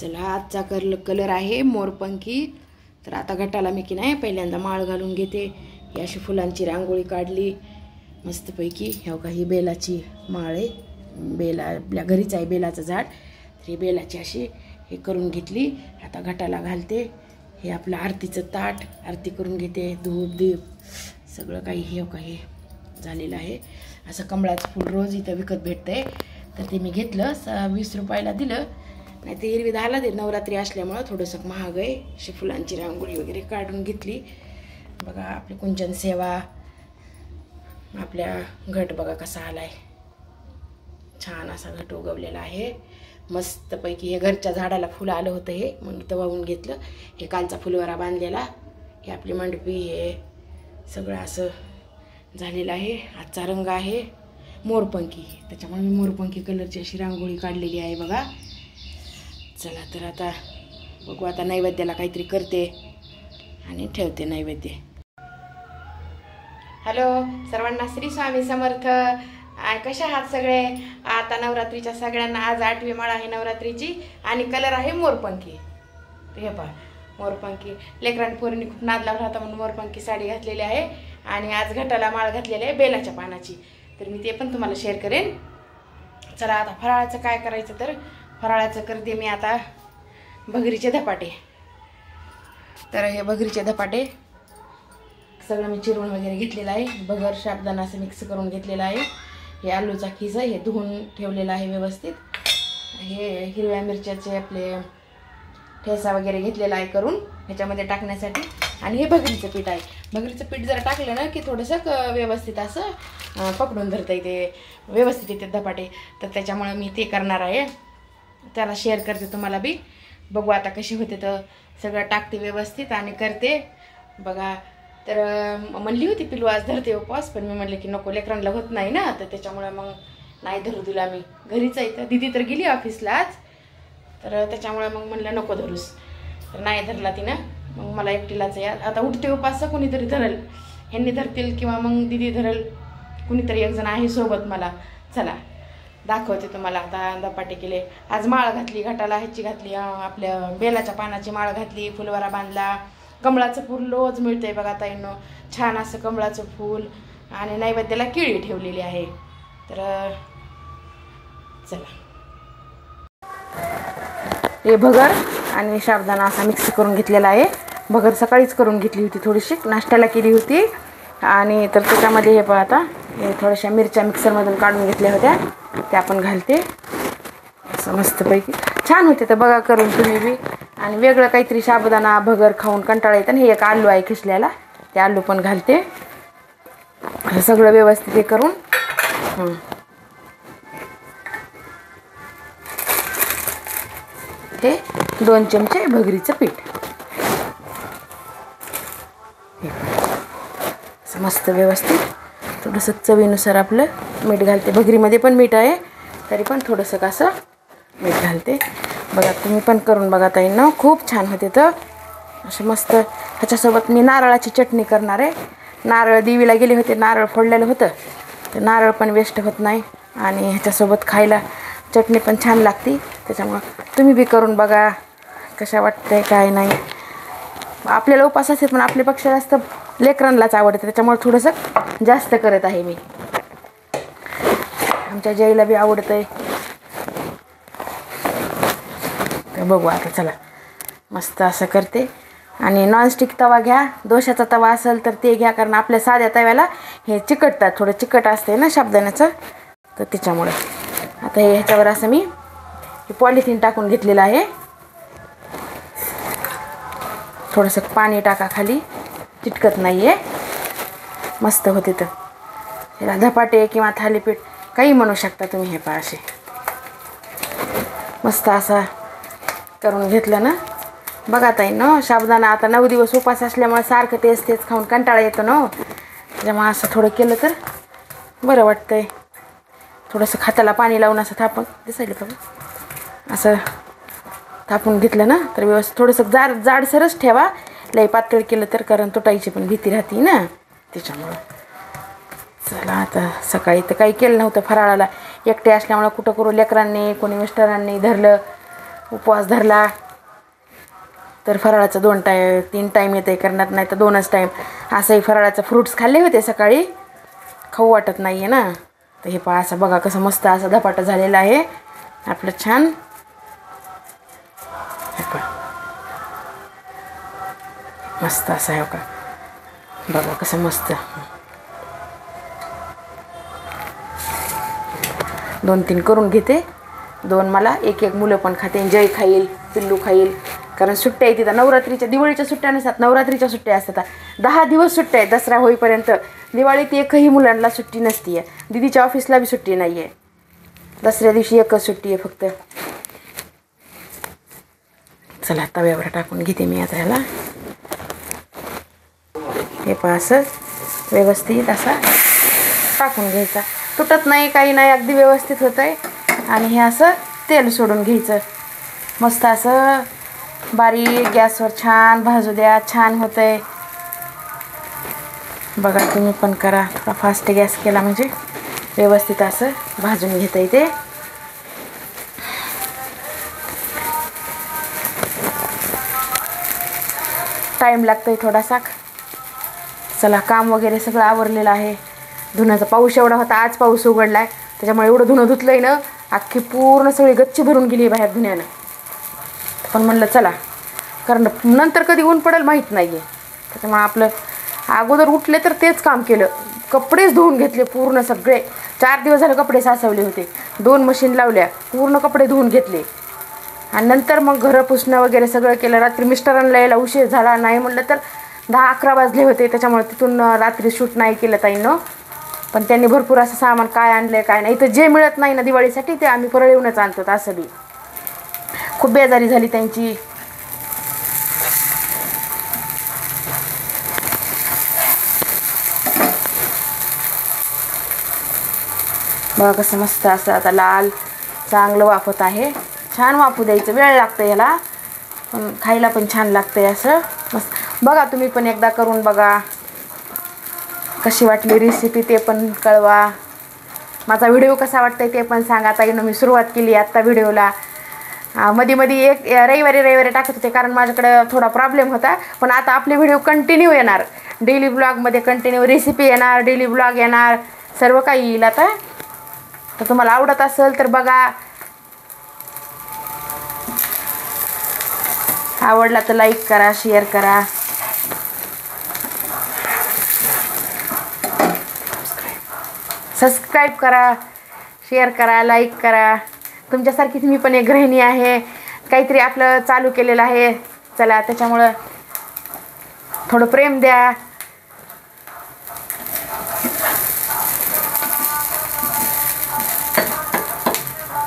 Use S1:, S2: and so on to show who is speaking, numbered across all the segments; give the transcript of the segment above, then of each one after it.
S1: चला आजचा कलर आहे मोरपंखी। तर आता घटाला मी की नाही पहिल्यांदा माळ घालून घेते। ही अशी फुलांची रांगोळी काढली मस्तपैकी। ह्या काही बेलाची माळ आहे, बेला आपल्या घरीच आहे बेलाचं झाड। तर ही बेलाची अशी हे करून घेतली। आता घटाला घालते। हे आपलं आरतीचं ताट, आरती करून घेते, धूप दीप सगळं काही हे काही झालेलं आहे। असं कमळाचं फूल रोज इथं विकत भेटतंय, तर ते मी घेतलं, 20 रुपयाला दिलं। नाही ते एरवी 10ला दे, नवरात्री असल्यामुळं थोडंसं महाग आहे। अशी फुलांची रांगोळी वगैरे काढून घेतली। बघा आपली कुंचन सेवा, आपल्या घट बघा कसा आलाय, छान असा घट उगवलेला आहे मस्तपैकी। हे घरच्या झाडाला फुलं आलं होतं, हे मग इथं वाहून घेतलं। हे कालचा फुलवारा बांधलेला, हे आपली मंडपी, हे सगळं असं झालेलं आहे। आजचा रंग आहे मोरपंखी, त्याच्यामुळे मी मोरपंखी कलरची अशी रांगोळी काढलेली आहे बघा। चला तर आता बघू, आता नैवेद्याला काहीतरी करते आणि ठेवते नैवेद्य। हॅलो सर्वांना, श्री स्वामी समर्थ। कशा आहात सगळे? आता नवरात्रीच्या सगळ्यांना आज 8वी माळ आहे नवरात्रीची आणि कलर आहे मोरपंखी। हे पहा मोरपंखी, लेकरांनी पोरींनी खूप नाद लावला होता म्हणून मोरपंखी साडी घातलेली आहे। आणि आज घटाला माळ घातलेली आहे बेलाच्या पानाची, तर मी ते पण तुम्हाला शेअर करेन। चला आता फराळाचं काय करायचं, तर फराळाचं करते मी आता भगरीचे धपाटे। तर हे भगरीचे धपाटे सगळं मी चिरून वगैरे घेतलेलं आहे। भगर साबुदाणा असं मिक्स करून घेतलेलं आहे। हे आलूचा खिस आहे, हे धुवून ठेवलेलं आहे व्यवस्थित। हे हिरव्या मिरच्याचे आपले ठेसा वगैरे घेतलेला आहे करून ह्याच्यामध्ये टाकण्यासाठी। आणि हे भगरीचं पीठ आहे। भगरीचं पीठ जर टाकलं ना की थोडंसं व्यवस्थित असं पकडून धरता येते, व्यवस्थित येते धपाटे। तर त्याच्यामुळे मी ते करणार आहे, त्याला शेअर करते तुम्हाला बी। बघू आता कशी होते, तर सगळं टाकते व्यवस्थित आणि करते बघा। तर म्हणली होती पिलू आज धरते उपवास, पण मी म्हणले की नको, लेकरांना होत नाही ना, तर त्याच्यामुळे मग नाही धरू दिला मी। घरीच आहे, तर दीदी तर गेली ऑफिसला आज, तर त्याच्यामुळे मग म्हणलं नको धरूस, तर नाही धरला तिनं। मग मला एकटीलाच आहे आता, उठते उपास कुणीतरी धरल, ह्यांनी धरतील किंवा मग दीदी धरल, कुणीतरी एक जण आहे सोबत मला। चला दाखवते तुम्हाला आता धपाटे केले। आज माळ घातली घटाला, ह्याची घातली आपल्या बेलाच्या पानाची माळ घातली, फुलवारा बांधला। कमळाचं फूल रोज मिळतंय बघा ताईंनो, छान असं कमळाचं फूल। आणि नैवेद्याला केळी ठेवलेली आहे। तर चला, हे भगर आणि साबुदाणा असा मिक्स करून घेतलेला आहे। भगर सकाळीच करून घेतली होती, थोडीशी नाश्त्याला केली होती। आणि तर त्याच्यामध्ये हे पहा, आता हे थोड्याशा मिरच्या मिक्सरमधून काढून घेतल्या होत्या, त्या पण घालते असं मस्तपैकी। छान होते तर बघा करून तुम्ही बी। आणि वेगळं काहीतरी साबुदाणा भगर खाऊन कंटाळा येतं ना, हे एक आलू आहे खिसल्याला, ते आलू पण घालते। हे सगळं व्यवस्थित हे करून हे 2 चमचे भगरीचं पीठ असं मस्त व्यवस्थित, थोडंसं चवीनुसार आपलं मीठ घालते। भगरीमध्ये पण मीठ आहे, तरी पण थोडंसं कसं मीठ घालते बघा। तुम्ही पण करून बघा ताईंनो, खूप छान होते तर असं मस्त। ह्याच्यासोबत मी नारळाची चटणी करणार आहे। नारळ देवीला गेले होते, नारळ फोडलेलं होतं, तर नारळ पण वेस्ट होत नाही आणि ह्याच्यासोबत खायला चटणी पण छान लागते। त्याच्यामुळं तुम्ही बी करून बघा कशा वाटतंय काय नाही। आपल्याला उपास असेल पण आपल्यापेक्षा जास्त लेकरांनाच आवडतं, त्याच्यामुळे थोडंसं जास्त करत आहे मी। आमच्या जयला बी आवडतंय, तर बघू आता चला मस्त असं करते। आणि नॉनस्टिक तवा घ्या, दोशाचा तवा असेल तर ते घ्या, कारण आपल्या साध्या तव्याला हे चिकटतात, थोडं चिकट असते ना साबुदाण्याचं, तर त्याच्यामुळे आता हे ह्याच्यावर असं मी हे पॉलिथिन टाकून घेतलेलं आहे। थोडंसं पाणी टाका खाली, चिटकत नाही आहे, मस्त होते। तर ह्याला धपाटे किंवा थालीपीठ काही म्हणू शकता तुम्ही। हे पहा असे मस्त असा करून घेतलं ना बघा ताईंनो। साबुदाणा आता 9 दिवस उपास असल्यामुळे सारखं तेच खाऊन कंटाळा येतो ना, त्याच्यामुळे असं थोडं केलं तर बरं वाटतंय। थोडंसं हाताला पाणी लावून असं थापून दिसायला का, असं थापून घेतलं ना तर व्यवस्थित। थोडंसं जाडसरच ठेवा, लई पातळ केलं तर कारण तुटायची पण भीती राहते ना, त्याच्यामुळं। चला आता सकाळी तर काही केलं नव्हतं फराळाला, एकटे असल्यामुळे कुठं करू, लेकरांनी कोणी मिस्टरांनी धरलं, उपवास धरला तर फराळाचं 2 टाईम 3 टाईम येते करणार, नाही तर 2च टाईम. असंही फराळाचं फ्रूट्स खाल्ले होते सकाळी, खाऊ वाटत नाही आहे ना. तर हे पहा असं बघा कसं मस्त असं धपाटं झालेलं आहे आपलं छान. हे पहा मस्त असं आहे का, बघा कसं मस्त. 2-3 करून घेते, 2 मला, 1 मुलं पण खाते. जय खाईल, पिल्लू खाईल, कारण सुट्ट्या आहे तिथं. नवरात्रीच्या, दिवाळीच्या सुट्ट्या नसतात, नवरात्रीच्या सुट्ट्या असतात. 10 दिवस सुट्ट्या आहेत दसरा होईपर्यंत. दिवाळीत एकही मुलांना सुट्टी नसती आहे. दीदीच्या ऑफिसला बी सुट्टी नाही आहे. दसऱ्या दिवशी एकच सुट्टी आहे फक्त. चला तव्यावर टाकून घेते मी आता ह्याला. हे पहा असं व्यवस्थित असा टाकून घ्यायचा, तुटत नाही काही नाही, अगदी व्यवस्थित होतं आहे. आणि हे असं तेल सोडून घ्यायचं मस्त असं बारीक गॅसवर छान भाजू द्या, छान होतं आहे. बघा तुम्ही पण करा, थोडा फास्ट गॅस केला म्हणजे व्यवस्थित असं भाजून घेता येते. टाईम लागतोय थोडासा. चला काम वगैरे सगळं आवरलेलं आहे. धुण्याचा पाऊस एवढा होता, आज पाऊस उघडला आहे त्याच्यामुळे एवढं धुणं धुतलं आहे ना, अख्खी पूर्ण सगळी गच्ची भरून गेली बाहेर धुण्यानं. पण म्हणलं चला, कारण नंतर कधी ऊन पडेल माहीत नाही आहे. त्याच्यामुळे आपलं अगोदर उठले तर तेच काम केलं, कपडेच धुवून घेतले पूर्ण सगळे. 4 दिवस झाले कपडे साचवले होते, 2 मशीन लावल्या, पूर्ण कपडे धुवून घेतले. आणि नंतर मग घरं पुसणं वगैरे सगळं केलं. रात्री मिस्टरांना यायला उशीर झाला, नाही म्हटलं तर 10-11 वाजले होते. त्याच्यामुळे तिथून रात्री शूट नाही केलं ताईंनं. पण त्यांनी भरपूर असं सामान काय आणलं काय नाही, इथं जे मिळत नाही ना दिवाळीसाठी ते आम्ही परळीहूनच आणतो. असं बी खूप बेजारी झाली त्यांची. बघा कसं मस्त असं आता लाल चांगलं वाफत आहे. छान वाफू द्यायचं, वेळ लागतं याला, पण खायला पण छान लागतंय असं मस्त. बघा तुम्ही पण एकदा करून बघा, कशी वाटली रेसिपी ते पण कळवा. माझा व्हिडिओ कसा वाटतंय ते पण सांगा. ताईनं मी सुरुवात केली आत्ता व्हिडिओला. मध्ये एक रविवारी टाकत होते कारण माझ्याकडं थोडा प्रॉब्लेम होता. पण आता आपले व्हिडिओ कंटिन्यू येणार, डेली ब्लॉगमध्ये कंटिन्यू रेसिपी येणार, डेली ब्लॉग येणार, सर्व काही येईल आता. तर तुम्हाला आवडत असेल तर बघा, आवडला तर लाईक करा, शेअर करा. सबस्क्राईब करा, शेअर करा, लाईक करा. तुमच्यासारखीच मी पण एक गृहिणी आहे, काहीतरी आपलं चालू केलेलं आहे. चला त्याच्यामुळं थोडं प्रेम द्या.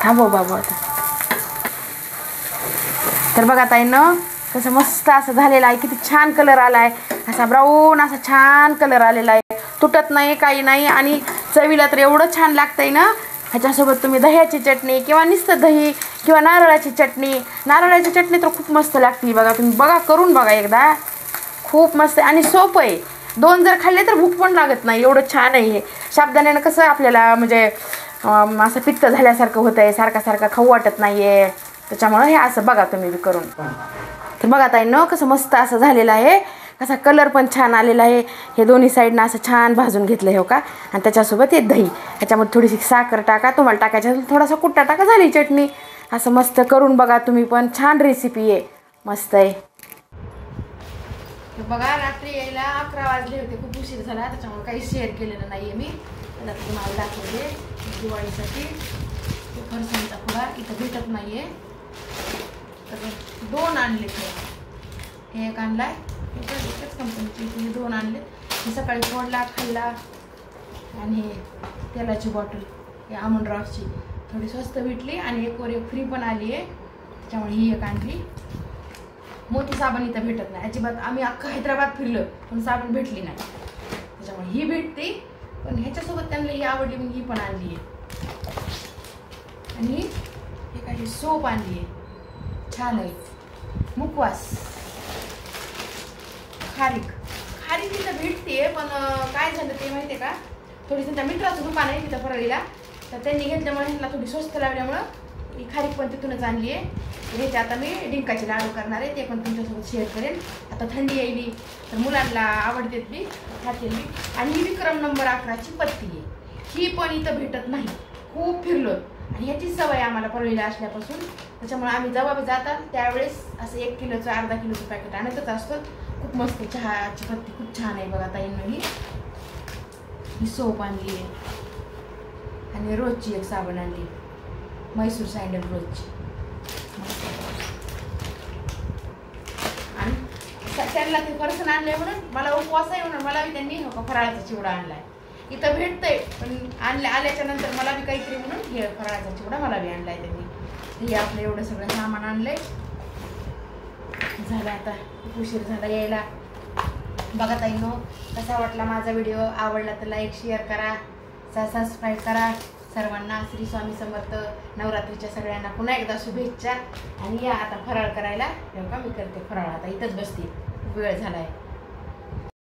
S1: थांबव बाबू आता. तर बघा ताईनं कसं मस्त असं झालेलं आहे, किती छान कलर आला आहे, असा ब्राऊन असा छान कलर आलेला आहे, तुटत नाही काही नाही. आणि चवीला तर एवढं छान लागतंय ना. ह्याच्यासोबत तुम्ही दह्याची चटणी किंवा नुसतं दही किंवा नारळाची चटणी, नारळाची चटणी तर खूप मस्त लागते. बघा तुम्ही बघा, करून बघा एकदा, खूप मस्त आहे आणि सोपं आहे. 2 जर खाल्ले तर भूक पण लागत नाही, एवढं छान आहे हे. साबुदाण्यानं कसं आपल्याला म्हणजे असं पित्त झाल्यासारखं होतं आहे, सारखं खाऊ वाटत नाही आहे. त्याच्यामुळं हे असं बघा तुम्ही बी करून. तर बघा ताईनं कसं मस्त असं झालेलं आहे, कसा कलर पण छान आलेला आहे. हे दोन्ही साईडनं असं छान भाजून घेतलं हो का. आणि त्याच्यासोबत हे दही, ह्याच्यामध्ये थोडीशी साखर टाका, तुम्हाला टाकायचं असेल थोडासा कुट्टा टाका, झाली चटणी. असं मस्त करून बघा तुम्ही पण, छान रेसिपी आहे, मस्त आहे. बघा रात्री यायला 11 वाजले होते, खूप उशीर झाला, त्याच्यामुळे काही शेअर केलेलं नाही आहे मी. त्याला तुम्हाला दाखवते दिवाळीसाठी. फरसाणचा फुगा इथं भेटत नाही आहे, तर 2 आणले. हे एक आणलाय, एकच कंपनीचे 2 आणले. हे सकाळी फोडला खाल्ला. आणि हे तेलाची बॉटल, हे अमन ड्रॉपची थोडी स्वस्त भेटली आणि एक वर एक फ्री पण आली आहे, त्याच्यामुळे ही एक आणली. मोती साबण इथं भेटत नाही अजिबात. आम्ही अख्खं हैदराबाद फिरलं पण साबण भेटली नाही, त्याच्यामुळे ही भेटते. पण ह्याच्यासोबत त्यांना ही आवडली म्हणून ही पण आणली आहे. आणि हे काही सोप आणली आहे, छान आहे. मुखवास खारीक तिथं भेटते, पण काय झालं ते माहिती आहे का, थोडी त्यांच्या मित्राचं दुकान आहे तिथं परळीला, तर त्यांनी घेतल्यामुळे ह्यांना थोडी स्वस्त लागल्यामुळं ही खारीक पण तिथूनच आणली आहे. ह्याचे आता मी डिंकाचे लाडू करणार आहे, ते पण तुमच्यासोबत शेअर करेन. आता थंडी यायली तर मुलांना आवडतेत बी, खातील बी. आणि ही विक्रम नंबर 11ची पत्ती आहे. ही पण इथं भेटत नाही, खूप फिरलो आणि ह्याची सवय आम्हाला परळीला असल्यापासून. त्याच्यामुळे आम्ही जेव्हा बी जातात त्यावेळेस असं 1 किलोचं अर्धा किलोचं पॅकेट आणतच असतो. खूप मस्त चहाची पत्ती खूप छान आहे बघा ताईंनी. ही सोप आणली आहे आणि रोजची एक साबण आणली, म्हैसूर सँडल रोजची. आणि त्यांना ते फरसाण आणले म्हणून मला उपवास आहे म्हणून मला बी त्यांनी फराळाचा चिवडा आणलाय. इथं भेटतंय पण आल्याच्या नंतर मला बी काहीतरी म्हणून हे फराळाचा चिवडा मला बी आणलाय त्यांनी. हे आपलं एवढं सगळं सामान आणलंय. झालं आता खूप उशीर झाला यायला. बघा ताईंनो, कसा वाटला माझा व्हिडिओ? आवडला तर लाईक शेअर करा, सबस्क्राईब करा. सर्वांना श्री स्वामी समर्थ. नवरात्रीच्या सगळ्यांना पुन्हा एकदा शुभेच्छा. आणि या आता फराळ करायला. मी करते फराळ, आता इथंच बसते, वेळ झालाय.